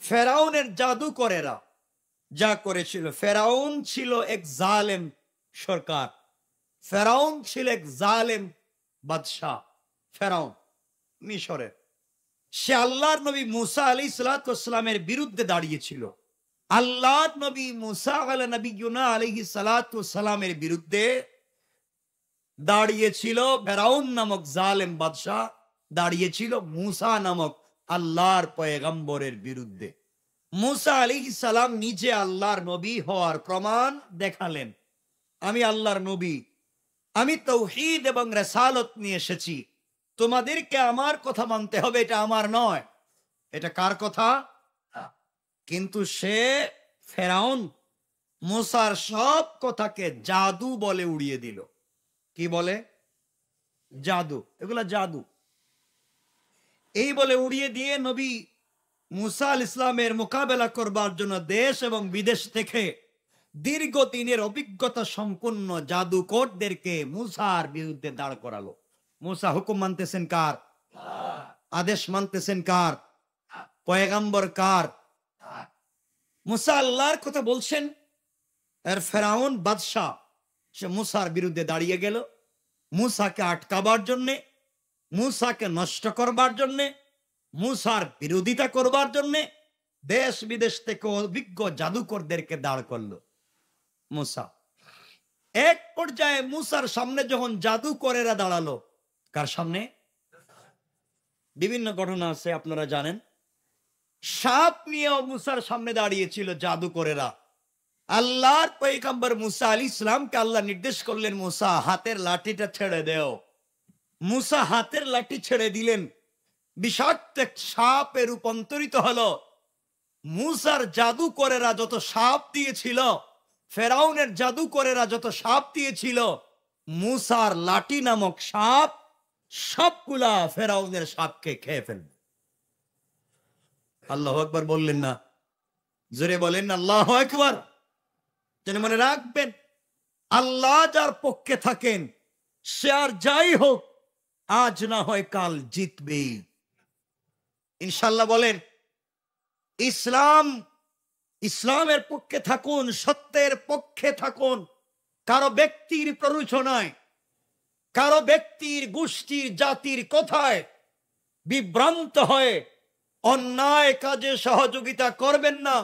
ফেরাউনের জাদুকরেরা যা করেছিল, ফেরাউন ছিল এক জালেম সরকার, ফেরাউন ছিল এক জালেম বাদশাহ। ফেরাউন মিশরের, সে আল্লাহর নবী মুসা আলাইহিসসালামের বিরুদ্ধে দাঁড়িয়েছিল। আল্লাহর নবী মুসা আলাইহিসসালামের বিরুদ্ধে দাঁড়িয়েছিল ফেরাউন নামক জালেম বাদশাহ, দাঁড়িয়েছিল মুসা নামক আল্লাহর পয়গম্বরের বিরুদ্ধে। মুসা আলাইহিস সালাম নিজে আল্লাহর নবী হওয়ার প্রমাণ দেখালেন, আমি আল্লাহর নবী, আমি তাওহীদ এবং রিসালাত নিয়ে এসেছি, তোমাদেরকে আমার কথা মানতে হবে, এটা আমার নয়। এটা কার কথা? কিন্তু সে ফেরাউন মুসার সব কথাকে জাদু বলে উড়িয়ে দিল। কি বলে? জাদু, এগুলা জাদু। এই বলে উড়িয়ে দিয়ে নবী মুসা আলাইহিস সালামের মোকাবেলা করবার জন্য দেশ এবং বিদেশ থেকে দীর্ঘদিনের অভিজ্ঞতা সম্পন্ন জাদুকরদেরকে মুসার বিরুদ্ধে দাঁড় করালো। মুসা হুকুম মানতেছেন কার? আদেশ মানতেছেন কার? পয়গম্বর কার? মুসা আল্লাহর কথা বলছেন, আর ফেরাউন বাদশাহ সে মুসার বিরুদ্ধে দাঁড়িয়ে গেল। মুসাকে আটকাবার জন্যে, মুসাকে নষ্ট করবার জন্যে, মুসার বিরোধিতা করবার জন্যে দেশ বিদেশ থেকে অভিজ্ঞ জাদুকরদেরকে দাঁড় করলো মুসা। এক পর্যায়ে মুসার সামনে যখন জাদুকরেরা দাঁড়ালো, কার সামনে? বিভিন্ন ঘটনা আছে, আপনারা জানেন। সাপ নিয়েও মুসার সামনে দাঁড়িয়েছিল জাদুকরেরা। আল্লাহর পয়গম্বর মুসা আলাইহিস সালামকে আল্লাহ নির্দেশ করলেন, মুসা হাতের লাঠিটা ছেড়ে দেও। মুসা হাতের লাঠি ছেড়ে দিলেন, বিষাক্ত এক সাপে রূপান্তরিত হলো। মুসার জাদুকরেরা যত সাপ দিয়েছিল, ফেরাউনের জাদুকরেরা যত সাপ দিয়েছিল, মুসার লাঠি নামক সাপ সবগুলা ফেরাউনের সাপকে খেয়ে ফেলবে। আল্লাহু আকবার বললেন না? জোরে বলেন না আল্লাহু আকবার। যেন মনে রাখবেন, আল্লাহ যার পক্ষে থাকেন সে আর যাই হোক আজ না হয় কাল জিতবেই ইনশাল্লাহ। বলেন ইসলামের পক্ষে থাকুন, সত্যের পক্ষে থাকুন। কারো ব্যক্তির প্ররোচনায়, কারো ব্যক্তির গোষ্ঠীর জাতির কথায় বিভ্রান্ত হয়ে অন্যায় কাজে সহযোগিতা করবেন না,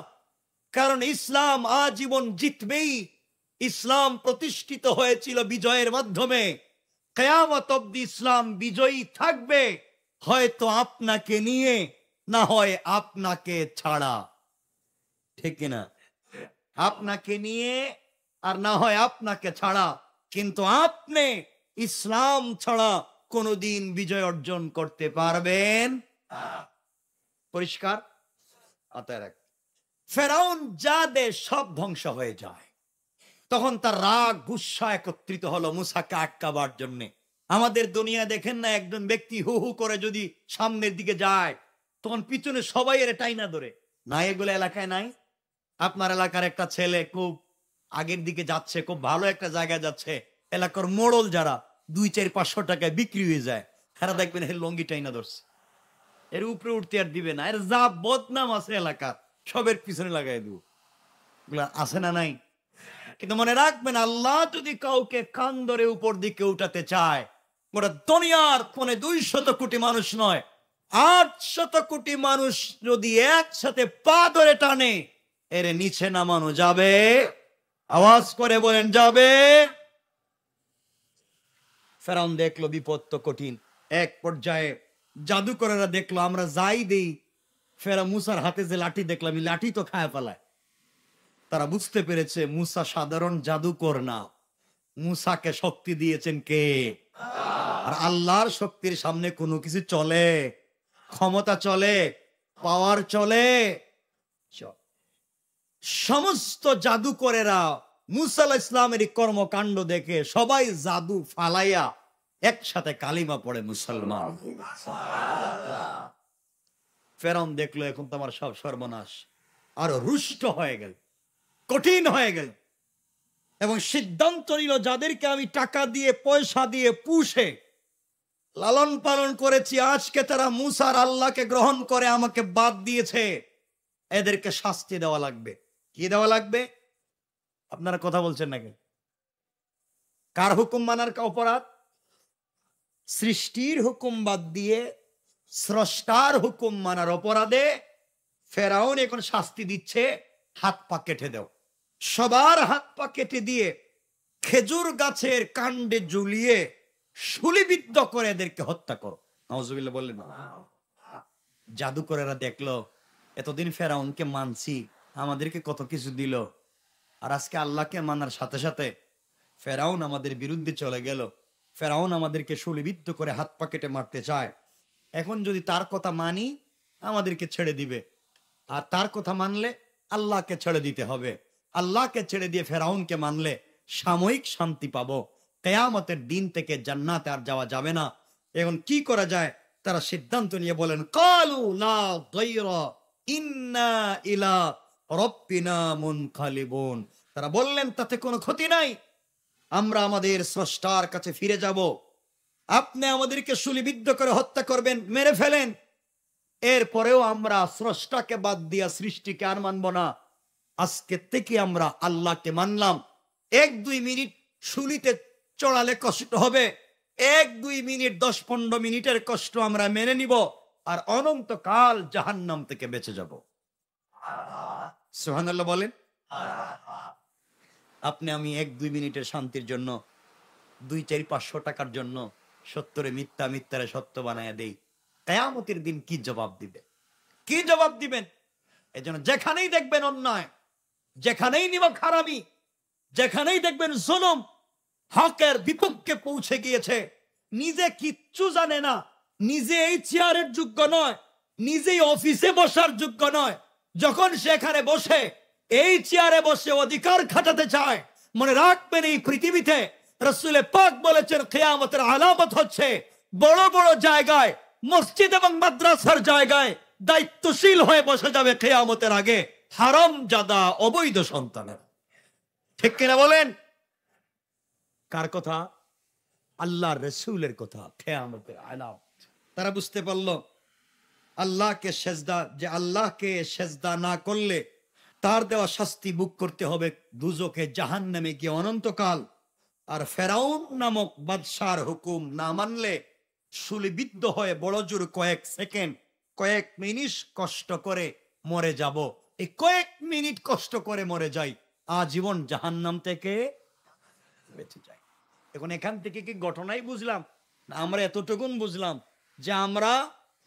কারণ ইসলাম আজীবন জিতবেই। ইসলাম প্রতিষ্ঠিত হয়েছিল বিজয়ের মাধ্যমে, কিয়ামত অবধি ইসলাম বিজয়ী থাকবে, হয়তো আপনাকে নিয়ে, না হয় আপনাকে ছাড়া। ঠিক না? আপনাকে নিয়ে আর না হয় আপনাকে ছাড়া, কিন্তু আপনি ইসলাম ছাড়া কোনোদিন বিজয় অর্জন করতে পারবেন? পরিষ্কার? ফেরাউন যা দেশ সব ধ্বংস হয়ে যায়। তখন তার রাগ গুসা একত্রিত হলো মুসাকে আটকাবার জন্য। আমাদের দুনিয়া দেখেন না, একজন ব্যক্তি হু হু করে যদি সামনের দিকে যায়, তখন পিছনে সবাই এর টাইনা ধরে। নাই এগুলো এলাকায় নাই? আপনার এলাকার একটা ছেলে খুব আগের দিকে যাচ্ছে, খুব ভালো একটা জায়গায় যাচ্ছে, এলাকার মোড়ল যারা 200-500 টাকায় বিক্রি হয়ে যায়, তারা দেখবেন এর লঙ্গি টাইনা ধরছে, এর উপরে উঠতে আর দিবে না। এর যা বদনাম আছে এলাকার সবের পিছনে লাগাই দিব। এগুলা আছে না নাই? কিন্তু মনে রাখবেন, আল্লাহ যদি কাউকে কান ধরে উপর দিকে উঠাতে চায়, ওরা দুনিয়ার কোনে 200 কোটি মানুষ নয়, 800 কোটি মানুষ যদি একসাথে পা ধরে টানে, এর নিচে নামানো যাবে? আওয়াজ করে বলেন যাবে? ফেরাউন দেখলো বিপদ তো কঠিন। এক পর্যায়ে জাদুকরেরা দেখলো আমরা যাই দেই, ফেরা মুসার হাতে যে লাঠি দেখলাম, লাঠি তো খায় ফেলায়। তারা বুঝতে পেরেছে মুসা সাধারণ জাদুকর না, মুসাকে শক্তি দিয়েছেন কে? আর আল্লাহর শক্তির সামনে কোনো কিছু চলে? ক্ষমতা চলে? পাওয়ার চলে? সমস্ত জাদুকরেরা মুসা আলাইহিস সালামের কর্মকাণ্ড দেখে সবাই জাদু ফালাইয়া একসাথে কালিমা পড়ে মুসলমান। ফেরাউন দেখলো এখন তো আমার সব সর্বনাশ, আরো রুষ্ট হয়ে গেল, কঠিন হয়ে গেল, এবং সিদ্ধান্ত নিল যাদেরকে আমি টাকা দিয়ে পয়সা দিয়ে পুষে লালন পালন করেছি, আজকে তারা মুসার আল্লাহকে গ্রহণ করে আমাকে বাদ দিয়েছে, এদেরকে শাস্তি দেওয়া লাগবে। কি দেওয়া লাগবে? আপনারা কথা বলছেন নাকি? কার হুকুম মানার অপরাধ? সৃষ্টির হুকুম বাদ দিয়ে স্রষ্টার হুকুম মানার অপরাধে ফেরাউন এখন শাস্তি দিচ্ছে, হাত পা কেটে দাও। সবার হাত পা কেটে দিয়ে খেজুর গাছের কাণ্ডে ঝুলিয়ে শুলিবিদ্ধ করে এদেরকে হত্যা করো। নাউজুবিল্লাহ বললেন। জাদুকরেরা দেখলো এতদিন ফেরাউনকে মানছি, আমাদেরকে কত কিছু দিল, আর আজকে আল্লাহকে মানার সাথে সাথে ফেরাউন আমাদের বিরুদ্ধে চলে গেল। ফেরাউন আমাদেরকে শুলিবিদ্ধ করে হাত পা কেটে মারতে চায়। এখন যদি তার কথা মানি আমাদেরকে ছেড়ে দিবে, আর তার কথা মানলে আল্লাহকে ছেড়ে দিতে হবে। আল্লাহকে ছেড়ে দিয়ে ফেরাউনকে মানলে সাময়িক শান্তি পাবো, কিয়ামতের দিন থেকে জান্নাতে আর যাওয়া যাবে না। এখন কি করা যায়? তারা সিদ্ধান্ত নিয়ে বলেন, কালু লা দাইরা ইন্না ইলা রাব্বিনা মুনকালিবুন। তারা বললেন তাতে কোনো ক্ষতি নাই, আমরা আমাদের স্রষ্টার কাছে ফিরে যাব। আপনি আমাদেরকে শুলিবিদ্ধ করে হত্যা করবেন, মেরে ফেলেন, এরপরেও আমরা স্রষ্টাকে বাদ দিয়া সৃষ্টিকে আর মানব না। আজকে থেকে আমরা আল্লাহকে মানলাম। 1-2 মিনিট শুলিতে চড়ালে কষ্ট হবে, 1-2 মিনিট 10-15 মিনিটের কষ্ট আমরা মেনে নিব, আর অনন্তকাল জাহান্নাম থেকে বেঁচে যাব। সুবহানাল্লাহ বলেন। আপনি আমি 1-2 মিনিটের শান্তির জন্য 2-4-500 টাকার জন্য সত্যরে মিথ্যা, মিথ্যারে সত্য বানায়া দেই, কিয়ামতের দিন কি জবাব দিবে? কি জবাব দিবেন? এজন্য যেখানেই দেখবেন অন্যায়, যেখানেই নিমক হারামি, যেখানেই দেখবেন জুলুম হকের বিপক্ষে পৌঁছে গিয়েছে, নিজে কিচ্ছু জানে না, নিজে এই চেয়ারের যোগ্য নয়, নিজেই অফিসে বসার যোগ্য নয়, যখন সেখানে বসে এই চেয়ারে বসে অধিকার খাটাতে চায়, মনে রাখবেন এই পৃথিবীতে রাসূল পাক বলেছেন কিয়ামতের আলামত হচ্ছে বড় বড় জায়গায়, মসজিদ এবং মাদ্রাসার জায়গায় দায়িত্বশীল হয়ে বসে যাবে কিয়ামতের আগে হারামজাদা অবৈধ সন্তানের। ঠিক কিনা বলেন? কার কথা? আল্লাহর রাসূলের কথা। কিয়ামতের আলামত। তারা বুঝতে পারল আল্লাহকে সেজদা, যে আল্লাহকে সেজদা না করলে তার দেওয়া শাস্তি ভোগ করতে হবে দুজকে, জাহান্নামে গিয়ে অনন্তকাল। আর ফেরাউন নামক বাদশার হুকুম না মানলে শুলিবিদ্ধ হয়ে বড় জোর কয়েক সেকেন্ড, কয়েক মিনিট কষ্ট করে মরে যাব। এই কয়েক মিনিট কষ্ট করে মরে যাই, আজীবন জাহান্নাম থেকে বেঁচে যাই। এখন এখান থেকে কি ঘটনাই বুঝলাম না? আমরা এতটুকুন বুঝলাম যে আমরা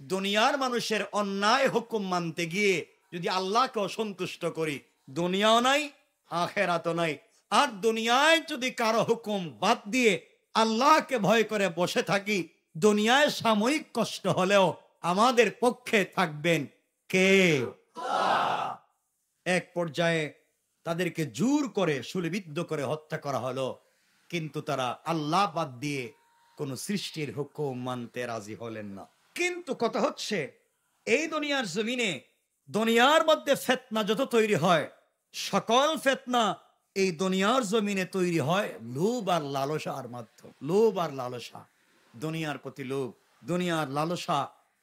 দুনিয়ার মানুষের অন্যায় হুকুম মানতে গিয়ে যদি আল্লাহকে অসন্তুষ্ট করি, দুনিয়াও নাই আখেরাতও নাই। আর দুনিয়ায় যদি কারো হুকুম বাদ দিয়ে আল্লাহকে ভয় করে বসে থাকি, দুনিয়ায় সাময়িক কষ্ট হলেও আমাদের পক্ষে থাকবেন কে? এক পর্যায়ে তাদেরকে জোর করে শুলিবিদ্ধ করে হত্যা করা হলো, কিন্তু তারা আল্লাহ বাদ দিয়ে কোন সৃষ্টির হুকুম মানতে রাজি হলেন না। কিন্তু কথা হচ্ছে এই দুনিয়ার জমিনে, দুনিয়ার মধ্যে ফিতনা যত তৈরি হয়, সকল ফিতনা এই দুনিয়ার জমিনে তৈরি হয় লোভ আর লালসার মাধ্যমে। লোভ আর লালসা, দুনিয়ার প্রতি লোভ, দুনিয়ার লালসা,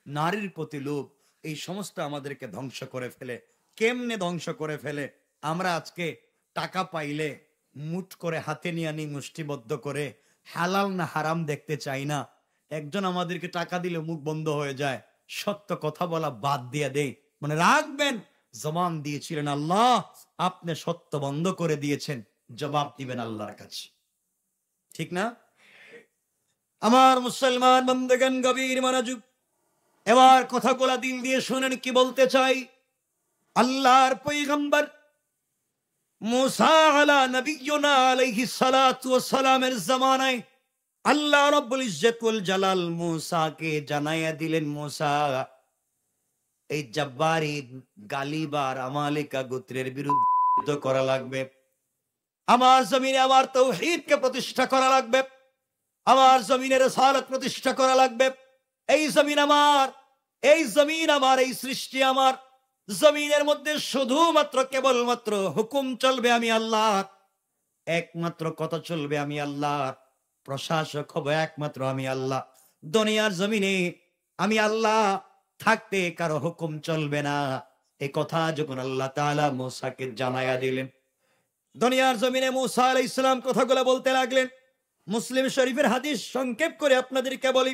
নারীর প্রতি লোভ, এই সমস্ত আমাদেরকে ধ্বংস করে ফেলে। কেমনে ধ্বংস করে ফেলে? আমরা আজকে টাকা পাইলে মুঠ করে হাতে নিয়ে আনি, মুষ্টিবদ্ধ করে, হালাল না হারাম দেখতে চাই না। একজন আমাদেরকে টাকা দিলে মুখ বন্ধ হয়ে যায়, সত্য কথা বলা বাদ দিয়ে দেয়। মনে রাখবেন জবান দিয়েছিলেন আল্লাহ, আপনি সত্য বন্ধ করে দিয়েছেন, জবাব দিবেন আল্লাহর কাছে। ঠিক না? আমার মুসলমান বন্ধুগণ, গভীর মনোযোগ, এবার কথাগুলা দিল দিয়ে শুনেন কি বলতে চাই। আল্লাহর পয়গম্বর মুসা আলা নবিয়্যিনা আলাইহিস সালাতু ওয়াস সালামের জামানায় আল্লাহ রাব্বুল ইজ্জত ওয়াল জালাল মুসাকে জানাইয়া দিলেন, মুসা এই জব্বারি গালিবার আমালিকা গোত্রের বিরুদ্ধে করা লাগবে, আমার জমিনে আমার তাওহীদকে প্রতিষ্ঠা করা লাগবে, আমার জমিনে রিসালাত প্রতিষ্ঠা করা লাগবে। এই জমিন আমার, এই জমিন আমার, এই সৃষ্টি আমার, জমিনের মধ্যে শুধুমাত্র কেবলমাত্র হুকুম চলবে আমি আল্লাহর, একমাত্র কথা চলবে আমি আল্লাহর, প্রশাসক হবে একমাত্র আমি আল্লাহ। দুনিয়ার জমিনে আমি আল্লাহ থাকতে কারো হুকুম চলবে না। এই কথা যখন আল্লাহ তাআলা মূসাকে জানায়া দিলেন, দুনিয়ার জমিনে মূসা আলাইহিস সালাম কথাগুলো বলতে লাগলেন। মুসলিম শরীফের হাদিস সংক্ষেপ করে আপনাদেরকে বলি,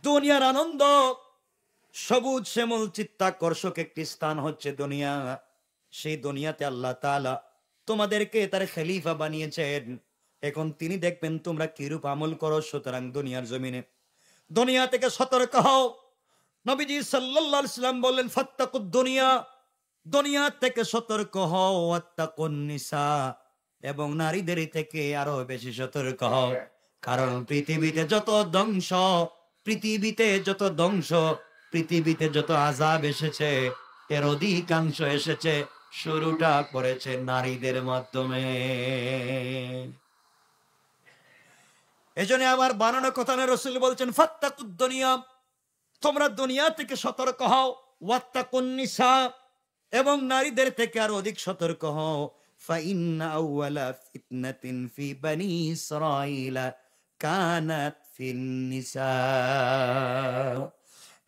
দুনিয়ার আনন্দ, সবুজ শ্যামল চিত্তাকর্ষক একটি স্থান হচ্ছে দুনিয়া। সেই দুনিয়াতে আল্লাহ তাআলা তোমাদেরকে তার খলিফা বানিয়েছেন। এখন তিনি দেখবেন তোমরা কিরূপ আমল করো। সুতরাং দুনিয়ার জমিনে দুনিয়া থেকে সতর্ক হও। নবীজি সাল্লাল্লাহু আলাইহি সাল্লাম বললেন, ফাত্তাকুদ দুনিয়া, দুনিয়া থেকে সতর্ক হও, ওয়াত্তাকুন নিসা, এবং নারীদের থেকে আরো বেশি সতর্ক হও। কারণ পৃথিবীতে যত ধ্বংস, পৃথিবীতে যত ধ্বংস, পৃথিবীতে যত আযাব এসেছে, এর অধিকাংশ এসেছে, শুরুটা করেছে নারীদের মাধ্যমে। এজন্য আমার বানানো কথা না, রাসূল বলছেন ফাত্তাকুদ দুনিয়া, তোমরা দুনিয়া থেকে সতর্ক হও, ওয়াত্তাকুন নিসা, এবং নারীদের থেকে আরো অধিক সতর্ক হও। ফাইন্না আউওয়ালা ফিতনাতিন ফি বনি ইসরাঈলা কানাত ফিন নিসা।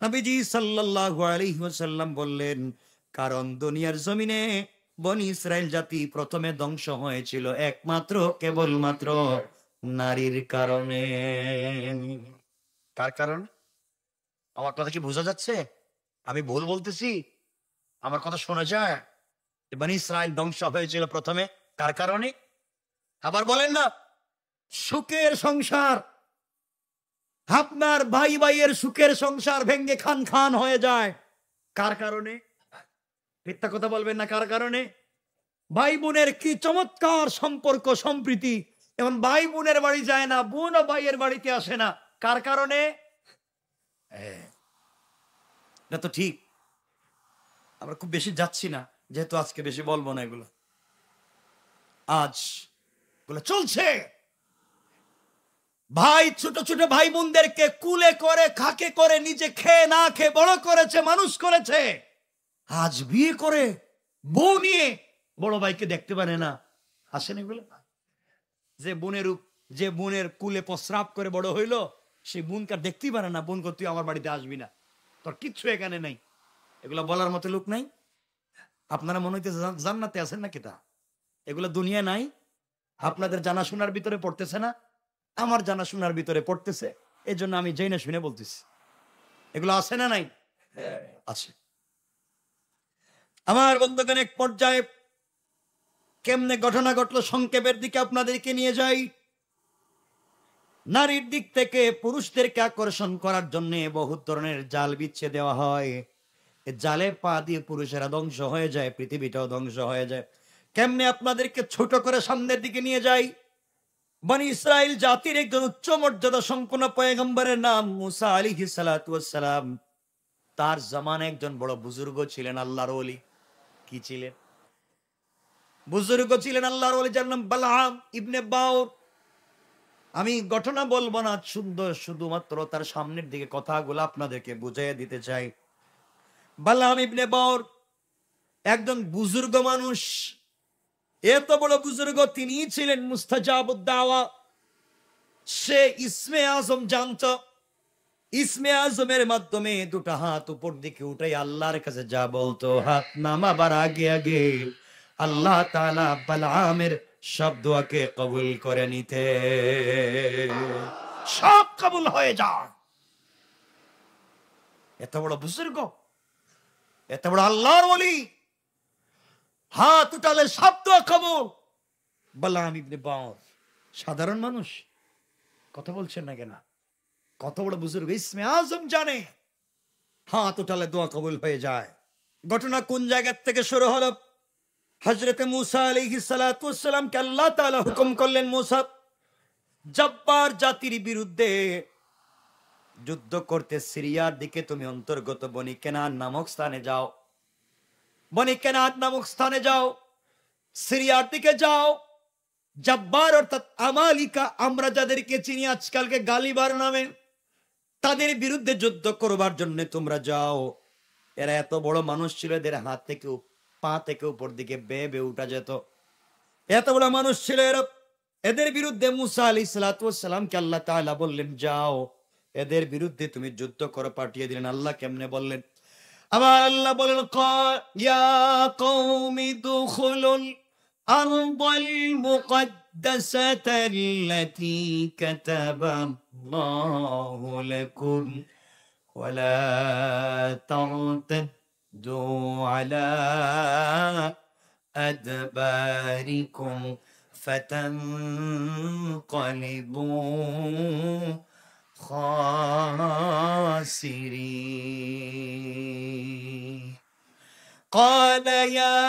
নবীজি সাল্লাল্লাহু আলাইহি ওয়াসাল্লাম বললেন, কারণ দুনিয়ার জমিনে বনি ইসরাইল জাতি প্রথমে ধ্বংস হয়েছিল একমাত্র কেবলমাত্র নারীর কারণে। কার কারণে? আমার কথা কি বোঝা যাচ্ছে? আমি ভুল বলতেছি? আমার কথা শোনা যায়? বনি ইসরাইল ধ্বংস হয়েছিল প্রথমে কার কারণে? আবার বলেন না, সুখের সংসার, আপনার ভাই ভাইয়ের সুখের সংসার ভেঙ্গে খান খান হয়ে যায় কার কারণে? মিথ্যা কথা বলবেন না, কার কারণে? ভাই বোনের কি চমৎকার সম্পর্ক সম্প্রীতি, এবং ভাই বোনের বাড়ি যায় না, বোন ও ভাইয়ের বাড়িতে আসে না, কার কারণে? এটা তো ঠিক। আমরা খুব বেশি যাচ্ছি না, যেহেতু আজকে বেশি বলবো না এগুলো। আজ এগুলো চলছে। ভাই ছোট ছোট ভাই বোনদেরকে কুলে করে খাকে করে নিজে খেয়ে না খেয়ে বড় করেছে, মানুষ করেছে। আজ বিয়ে করে বউ নিয়ে বড় ভাইকে দেখতে পারে না। আসেন এগুলো? যে বোনের কুলে প্রস্রাব করে বড় হইলো, সেই বোনকে দেখতেই পারে না। বোন তুই আমার বাড়িতে আসবি না, তোর কিচ্ছু এখানে নাই। এগুলো বলার মতো লোক নাই। আপনারা মনে হইতে জান্নাতে আছেন নাকি? তা এগুলো দুনিয়া নাই। আপনাদের জানাশোনার ভিতরে পড়তেছে না, আমার জানাশোনার ভিতরে পড়তেছে। এই জন্য আমি জেনে শুনে বলতেছি। এগুলো আছে না নাই? আছে। আমার বন্ধুগণ, এক পর্যায়ে কেমনে ঘটনা ঘটলো সংক্ষেপের দিকে আপনাদেরকে নিয়ে যাই। নারীর দিক থেকে পুরুষদেরকে আকর্ষণ করার জন্য বহুত ধরনের জাল বিচ্ছে দেওয়া হয়। জালে পা দিয়ে পুরুষেরা ধ্বংস হয়ে যায়, পৃথিবীটাও ধ্বংস হয়ে যায়। কেমনে আপনাদেরকে ছোট করে সামনের দিকে নিয়ে যাই। বনি ইসরাইল জাতির একজন উচ্চ মর্যাদা সম্পন্ন পয়গম্বরের নাম মুসা আলাইহিস সালাতু ওয়াস সালাম। তার জামানায় একজন বড় বুজুর্গ ছিলেন, আল্লাহর ওলি। কি ছিলেন? বুজুর্গ ছিলেন, আল্লাহর ওলি, যার নাম বালআম ইবনে বাউর। আমি ঘটনা বলবো না, শুধুমাত্র তার সামনের দিকে কথাগুলো আপনাদেরকে বুঝিয়ে দিতে চাই। বালআম ইবনে বাউর একজন বুজুর্গ মানুষ। এত বড় বুজুর্গ, তিনি ছিলেন মুস্তাজাবুদ দাওয়া। সে ইসমে আজম জানত। ইসমে আজমের মাধ্যমে দুটো হাত উপর দিকে উঠাই আল্লাহর কাছে যা বলতো, হাত নামাবার আগে আগে আল্লাহ তাআলা বালআমের সব দোয়াকে কবুল করে নিতে, সব কবুল হয়ে যায়। এত বড় বুজুর্গ, এত বড় আল্লাহর ওলি, হাত উঠালে সব দোয়া কবুল। বালআম ইবনে বাউর সাধারণ মানুষ। কথা বলছেন না কেন? কত বড় বুজুর্গ, ইসমে আজম জানে হাত উঠালে দোয়া কবুল হয়ে যায়। ঘটনা কোন জায়গা থেকে শুরু হলো? হযরতে মুসা আলাইহিস সালাতু ওয়াস সালামকে আল্লাহ তাআলা হুকুম করলেন, মুসা, জব্বার জাতির বিরুদ্ধে যুদ্ধ করতে সিরিয়ার দিকে তুমি অন্তর্গত বনি কেনান নামক স্থানে যাও। বনি কেনান নামক স্থানে যাও, সিরিয়ার দিকে যাও। জব্বার অর্থাৎ আমালিকা, আমরা যাদেরকে চিনি আজকালকে গালিবার নামে, তাদের বিরুদ্ধে যুদ্ধ করবার জন্য তোমরা যাও। এরা এত বড় মানুষ ছিল, এদের হাত থেকে পা থেকে উপর দিকে বেয়ে বেয়ে উঠা যেত। এত বড় মানুষ ছিল এরা। এদের বিরুদ্ধে মুসা আলাইহিস সালাতু ওয়াস সালামকে আল্লাহ তাআলা বললেন, যাও এদের বিরুদ্ধে তুমি যুদ্ধ করো, পাঠিয়ে দিলেন। আল্লাহ কেমনে বললেন? আবার আল্লাহ বলেন ইয়া কওমি দুখুলুল আরদাল মুকদ্দাসাতাল্লাতী কাতাবাল্লাহু লাকুম ওয়ালা তারতাদ্দু আলা আদবারিকুম ফাতানকালিবু خاسرين قال يا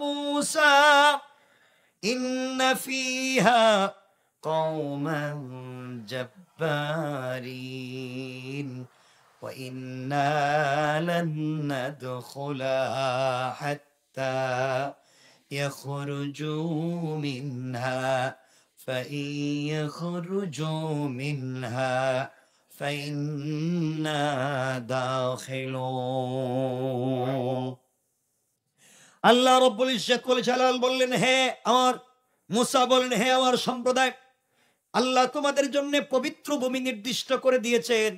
موسى إن فيها قوما جبارين وإنا لن ندخلها حتى يخرجوا منها فإن يخرجوا منها فإنا داخلون আল্লাহ রব্বুল ইজ্জত ওয়াল জালাল বললেন, হে আমার মুসা বললেন, হে আমার সম্প্রদায়, আল্লাহ তোমাদের জন্য পবিত্র ভূমি নির্দিষ্ট করে দিয়েছেন,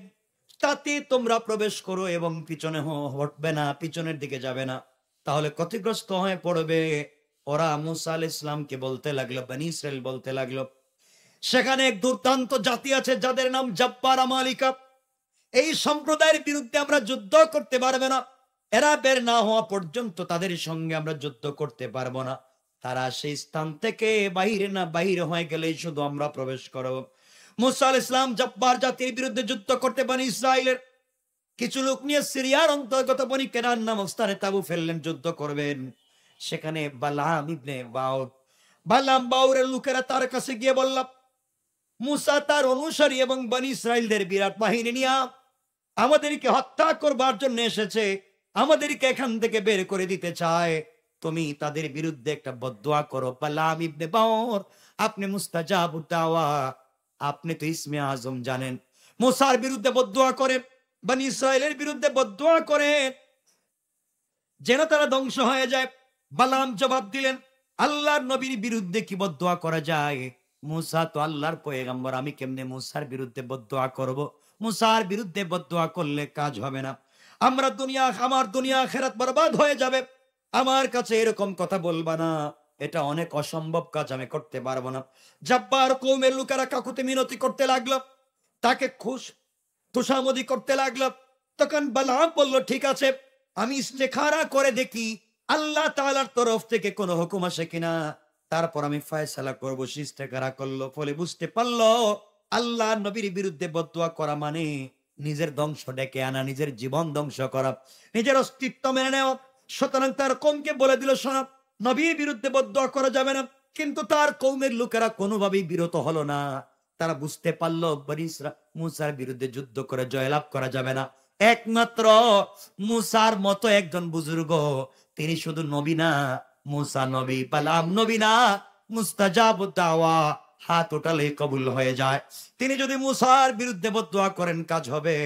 তাতে তোমরা প্রবেশ করো এবং পিছনে হটবে না, পিছনের দিকে যাবে না, তাহলে ক্ষতিগ্রস্ত হয়ে পড়বে। ওরা মুসা আলাইহিস সালামকে বলতে লাগলো, বনি ইসরাইল বলতে লাগলো, সেখানে এক দুর্দান্ত জাতি আছে যাদের নাম জব্বার আমালিকা, এই সম্প্রদায়ের বিরুদ্ধে আমরা যুদ্ধ করতে পারবে না, এরা বের না হওয়া পর্যন্ত তাদের সঙ্গে আমরা যুদ্ধ করতে পারবো না, তারা সেই স্থান থেকে বাহিরে হয়ে গেলেই শুধু আমরা প্রবেশ করব। মুসা আলাইহিস সালাম জব্বার জাতির বিরুদ্ধে যুদ্ধ করতে বনি ইসরাইলের কিছু লোক নিয়ে সিরিয়ার অন্তর্গত বনি কেনান নামক স্থানে তাবু ফেললেন, যুদ্ধ করবেন। সেখানে বালাম ইবনে বাউরের লোকেরা তার কাছে গিয়ে বলল, মুসা তার অনুসারী এবং বনি ইসরাইলদের বিরাট বাহিনী নিয়ে আমাদেরকে হত্যা করবার জন্য এসেছে, আমাদেরকে এখান থেকে বের করে দিতে চায়, তুমি তাদের বিরুদ্ধে একটা বদদুয়া করো। বালাম ইবনে বাউর, আপনি মুস্তাজাবুদ দাওয়া, আপনি তো ইসমে আজম জানেন, মুসার বিরুদ্ধে বদদুয়া করেন, বনি ইসরাইলের বিরুদ্ধে বদদুয়া করেন যেন তারা ধ্বংস হয়ে যায়। বালাম জবাব দিলেন, আল্লাহর নবীর বিরুদ্ধে কি বদদুয়া করা যায়? মুসা তো আল্লাহর পয়গম্বর, আমি কেমনে মুসার বিরুদ্ধে বদদুয়া করব? মুসার বিরুদ্ধে বদদুয়া করলে কাজ হবে না, আমার দুনিয়া আখিরাত বরবাদ হয়ে যাবে, আমার কাছে এরকম কথা বলবা না, এটা অনেক অসম্ভব কাজ, আমি করতে পারবো না। জব্বার কওমের লোকেরা কাকুতি মিনতি করতে লাগলো, তাকে খুশামদি করতে লাগলো। তখন বালাম বলল, ঠিক আছে, আমি ইস্তেখারা করে দেখি আল্লাহ তাআলার তরফ থেকে কোনো হুকুম আসে কিনা, তারপর আমি ফয়সালা করবো। সে ইস্তেখারা করলো, ফলে বুঝতে পারলো আল্লাহ নবীর বিরুদ্ধে বদদুয়া করা মানে নিজের ধ্বংস ডেকে আনা, নিজের জীবন ধ্বংস করা, নিজের অস্তিত্ব মেনে নেওয়া। সুতরাং তার কওমকে বলে দিল, শোনো, নবীর বিরুদ্ধে বদদুয়া করা যাবে না। কিন্তু তার কওমের লোকেরা কোনোভাবেই বিরত হলো না, তারা বুঝতে পারলো বনি মুসার বিরুদ্ধে যুদ্ধ করে জয়লাভ করা যাবে না। একমাত্র মুসার মতো একজন বুজুর্গ, তিনি শুধু নবী না, মুসা নবী, বালাম নবী না, মুস্তাজাবুদ দাওয়া, হাত উঠালে কবুল হয়ে যায়। তিনি যদি মুসার বিরুদ্ধে বদদুয়া করেন কাজ হবে।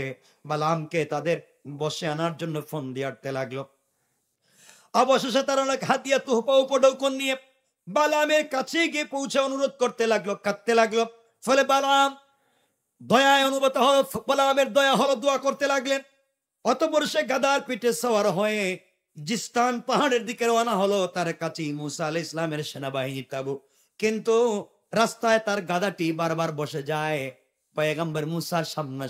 বালামকে তাদের বসে আনার জন্য ফোন দিয়ে আটতে লাগলো। অবশেষে তারা অনেক হাতিয়া তোহফা উপঢৌকন নিয়ে বালামের কাছে গিয়ে পৌঁছে অনুরোধ করতে লাগলো, কাঁদতে লাগলো। ফলে বালাম দয়ায় অনুভূত হলো, বালামের দয়া হলো, দোয়া করতে লাগলেন। অতঃপর সে গাদার পিঠে সওয়ার হয়ে জিস্তান পাহাড়ের দিকে রওনা হলো, তার কাছে মুসা আলাইহিস সালামের সেনাবাহিনী তাবু। কিন্তু রাস্তায় তার গাদাটি বারবার বসে যায়, পয়গম্বর মুসার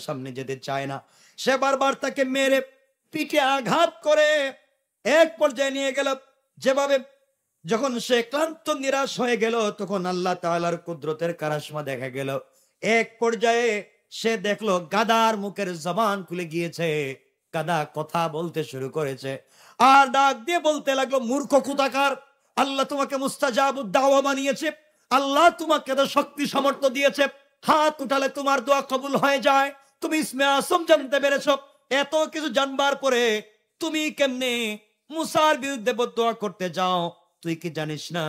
সামনে যেতে চায় না। সে বারবার তাকে মেরে পিঠে আঘাত করে এক পর্যায়ে নিয়ে গেল। যেভাবে যখন সে ক্লান্ত নিরাশ হয়ে গেল, তখন আল্লাহ তাআলার কুদরতের কারিশমা দেখা গেল। এক পর্যায়ে সে দেখলো গাদার মুখের জবান খুলে গিয়েছে, গাদা কথা বলতে শুরু করেছে, আর ডাক দিয়ে বলতে লাগলো, মূর্খ কোথাকার, আল্লাহ তোমাকে মুস্তাজাবুদ দাওয়া বানিয়েছে, আল্লাহ তোমাকে তো শক্তি সামর্থ্য দিয়েছে, হাত উঠালে তোমার দোয়া কবুল হয়ে যায়, তুমি ইসমে আজম জানতে পেরেছো, এত কিছু জানবার পরে তুমি কেমনে মুসার বিরুদ্ধে বদদুয়া করতে যাও? তুই কি জানিস না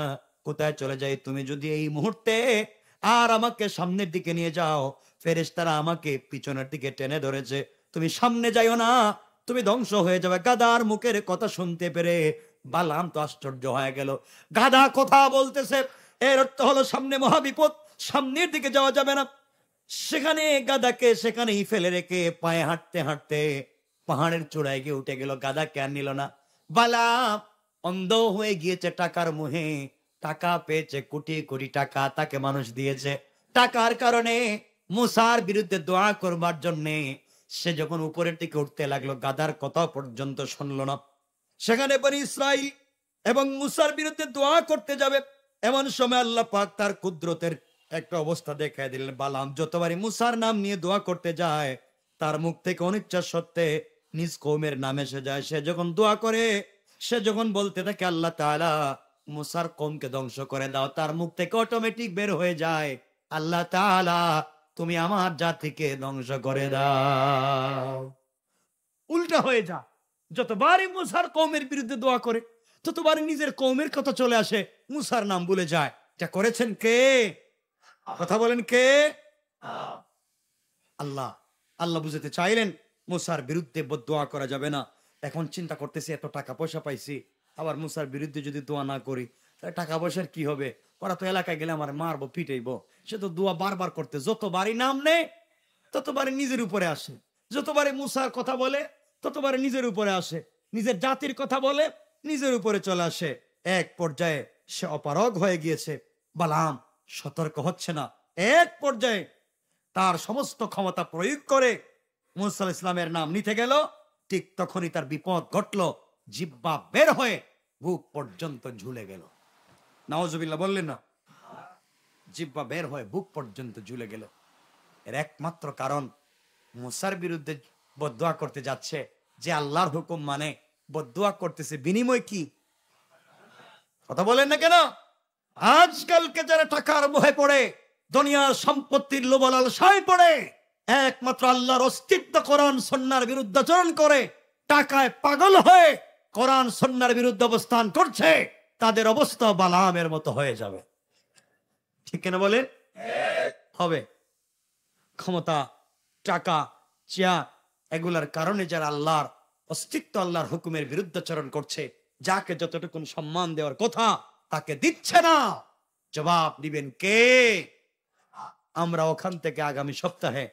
কোথায় চলে যায়? তুমি যদি এই মুহূর্তে আর আমাকে সামনের দিকে নিয়ে যাও, ফেরেশতারা আমাকে পিছনের দিকে টেনে ধরেছে, তুমি সামনে যাইও না, তুমি ধ্বংস হয়ে যাবে। গাদার মুখের কথা শুনতে পেরে বালাম তো আশ্চর্য হয়ে গেল। গাদা কথা বলতেছে, এর অর্থ হলো সামনে মহাবিপদ, সামনের দিকে যাওয়া যাবে না। সেখানে গাদাকে সেখানেই ফেলে রেখে পায়ে হাঁটতে হাঁটতে পাহাড়ের চূড়ায় গিয়ে উঠে গেল, গাদা কেন নিল না? বালাম অন্ধ হয়ে গিয়েছে টাকার মোহে, টাকা পেয়েছে, কোটি কোটি টাকা তাকে মানুষ দিয়েছে। টাকার কারণে মুসার বিরুদ্ধে দোয়া করবার জন্য সে যখন উপরের দিকে উঠতে লাগলো, গাদার কথা পর্যন্ত শুনলো না। সেখানে বনি ইসরাইল এবং মুসার বিরুদ্ধে দোয়া করতে যাবে, এমন সময় আল্লাহ পাক তার কুদরতের একটা অবস্থা দেখায় দিলেন। বালাম যতবারই মুসার নাম নিয়ে দোয়া করতে যায়, তার মুখ থেকে অনিচ্ছা সত্ত্বে নিজ কওমের নাম এসে যায়। সে যখন দোয়া করে, সে যখন বলতে থাকে আল্লাহ তাআলা মুসার কওমকে ধ্বংস করে দাও, তার মুখ থেকে অটোমেটিক বের হয়ে যায় আল্লাহ তাআলা তুমি আমার জাতিকে ধ্বংস করে দাও। উল্টা হয়ে যা, যতবারই মুসার কওমের বিরুদ্ধে দোয়া করে ততবারই নিজের কওমের কথা চলে আসে, মুসার নাম ভুলে যায়। এটা করেছেন কে? কথা বলেন কে? আল্লাহ। আল্লাহ বুঝাতে চাইলেন মুসার বিরুদ্ধে বদদোয়া করা যাবে না। এখন চিন্তা করতেছি এত টাকা পয়সা পাইছি, আবার মুসার বিরুদ্ধে যদি দোয়া না করি তাহলে টাকা পয়সার কি হবে? ওরা তো এলাকায় গেলে আমার মারবো, পিটাইবো। সে তো দোয়া বারবার করতে, যতবারই নাম নেয় ততবারই নিজের উপরে আসে, যতবারই মুসার কথা বলে ততবারই নিজের উপরে আসে, নিজের জাতির কথা বলে নিজের উপরে চলে আসে। এক পর্যায়ে সে অপারগ হয়ে গিয়েছে। বালাম সতর্ক হচ্ছে না, এক পর্যায়ে তার সমস্ত ক্ষমতা প্রয়োগ করে মুসা আলাইহিস সালামের নাম নিতে গেল। ঠিক তখনই তার বিপদ ঘটলো, জিহ্বা বের হয়ে বুক পর্যন্ত ঝুলে গেল। নাউজুবিল্লাহ বললেন না? জিহ্বা বের হয়ে বুক পর্যন্ত ঝুলে গেল। এর একমাত্র কারণ মুসার বিরুদ্ধে বদদোয়া করতে যাচ্ছে, যে আল্লাহর হুকুম মানে বদদোয়া করতেছে, বিনিময় কি? কথা বলেন না কেন? আজকালকে যারা টাকার মোহে পড়ে, দুনিয়ার সম্পত্তির লোভ লালসায় পড়ে, একমাত্র আল্লাহর অস্তিত্ব কোরআন সুন্নাহর বিরুদ্ধাচরণ করে, টাকায় পাগল হয়ে কোরআন সুন্নাহর বিরুদ্ধে অবস্থান করছে, তাদের অবস্থা বালামের মতো হয়ে যাবে। ঠিক কেন বলেন? হবে। ক্ষমতা, টাকা, চেয়ার, এগুলার কারণে যারা আল্লাহর অস্তিত্ব, আল্লাহর হুকুমের বিরুদ্ধাচরণ করছে, যাকে যতটুকু সম্মান দেওয়ার কথা তাকে দিচ্ছে না, জবাব দিবেন কে? আমরা ওখান থেকে আগামী সপ্তাহে